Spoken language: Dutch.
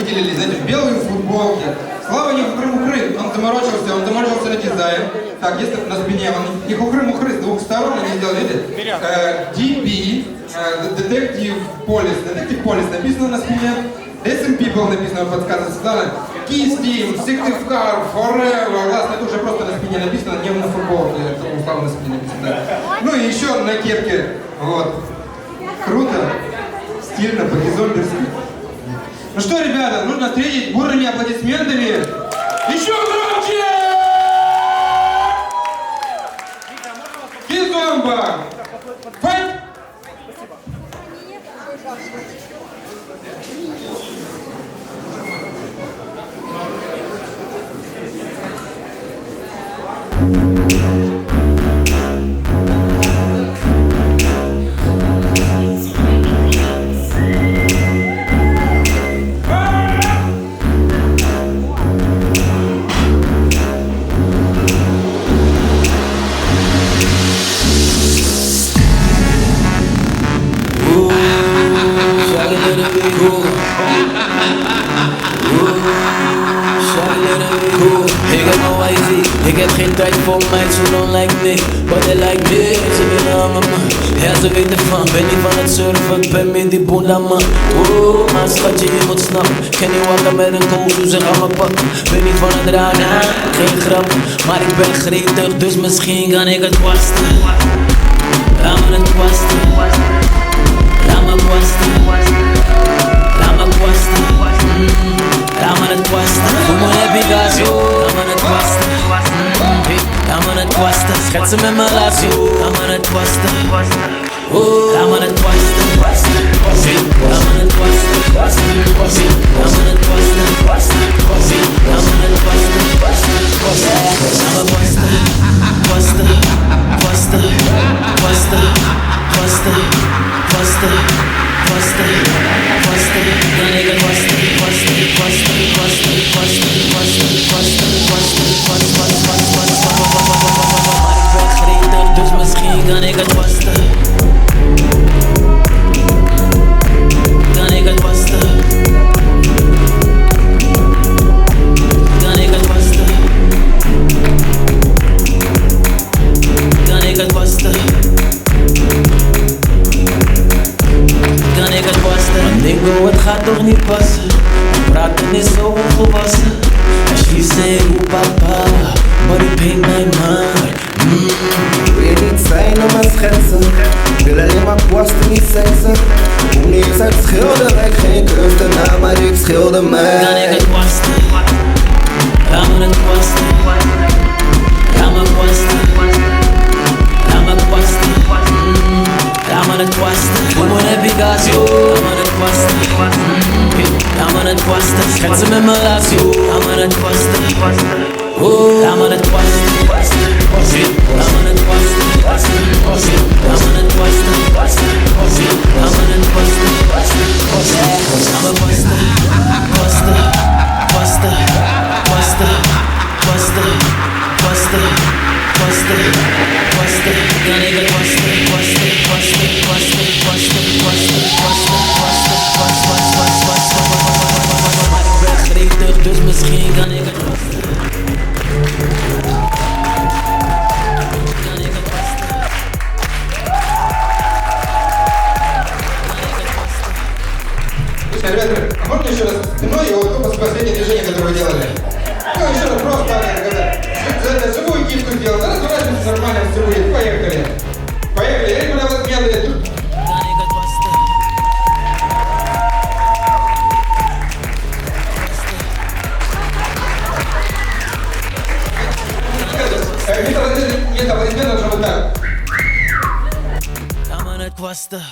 выделили, знаете, в белой футболке. Слава Нихухры-Мухры, он заморочился на дизайн. Так, есть на спине, он Нихухры-Мухры с двух сторон они сделали, видите? DP, Detective Police написано на спине. Decent People написано, подсказывает Светлана. Kiss Team, Sixty Car, Forever. Ладно, это уже просто на спине написано, не на футболке, это Слава на спине написано. Да. Ну и еще на кепке, вот. Круто, стильно, по-гизольдерски. Ну что, ребята, нужно встретить бурными аплодисментами. Еще громче! Кизомба! Файт! Ik heb geen tijd voor meid, zo don't like me. But they like me, ze willen hangen man. Ja, ze weten van, ben niet van het surfen, ik ben meer die boenda man. Oeh, maar schatje, je moet snappen. Ken je wakker met een kool, dus ze gaan me pakken. Ben niet van het dragen, geen grap. Maar ik ben gretig, dus misschien kan ik het kwasten. Laat me het kwasten. Laat me kwasten. Laat me kwasten. Laat me het kwasten. Doe me een Picasso. Laat me het kwasten. Laat me het kwasten. Schetsen met mijn laatste. Laat me het kwasten. Laat me het kwasten. Laat me het kwasten. Laat me het kwasten. Laat me het kwasten. Laat me kwasten. Kwasten. Kwasten. Kwasten. Kwasten. Kwasten. Kwasten. Kwasten. Dan ik het kwasten. Kwasten. Kwasten. Kwasten. Kwasten. Kwasten. Kwasten. Kwasten. Kwasten. Maar ik ben gretig, dus misschien kan ik het kwasten. Kan ik het kwasten? Kan ik het kwasten? Kan ik het kwasten? Kan ik het kwasten? Dingo, het gaat toch niet passen. Praten is zo onvolwassen. En she say, oeh papa, maar die paint mij maar. Ik weet niet zijn om mijn schetsen. Ik wil alleen maar kwasten, niet seksen. Hoe niks uit schilderwerk, geen kunstenaar, maar ik schilder mij. Kan ik het kwasten? Laat me het kwasten. Laat me kwasten. Laat me kwasten. Laat me het kwasten. Doe me een Picasso. Laat me het kwasten. Laat me het kwasten. Schetsen met mijn laatste. Laat me het kwasten. Laat me het kwasten. Laat me het kwasten. Laat me het kwasten. Laat me het kwasten. Laat me kwasten. Kwasten. Kwasten. Kwasten. Kwasten. Kwasten. Kwasten. Kwasten. Kan ik het kwasten? Kwasten. Kwasten. Kwasten. Kwasten. Kwasten. Kwasten. Kwasten. Maar ik ben gretig, dus misschien kan ik het kwasten. Ребята, а можно еще раз спиной и вот последнее движение, которое вы делали? Ну, еще раз просто когда живую кипку сделал, да, разворачиваемся нормально в живую, поехали. Поехали, я регулярно аплодисменты. Нет аплодисментов, чтобы так. Laat me het kwasten.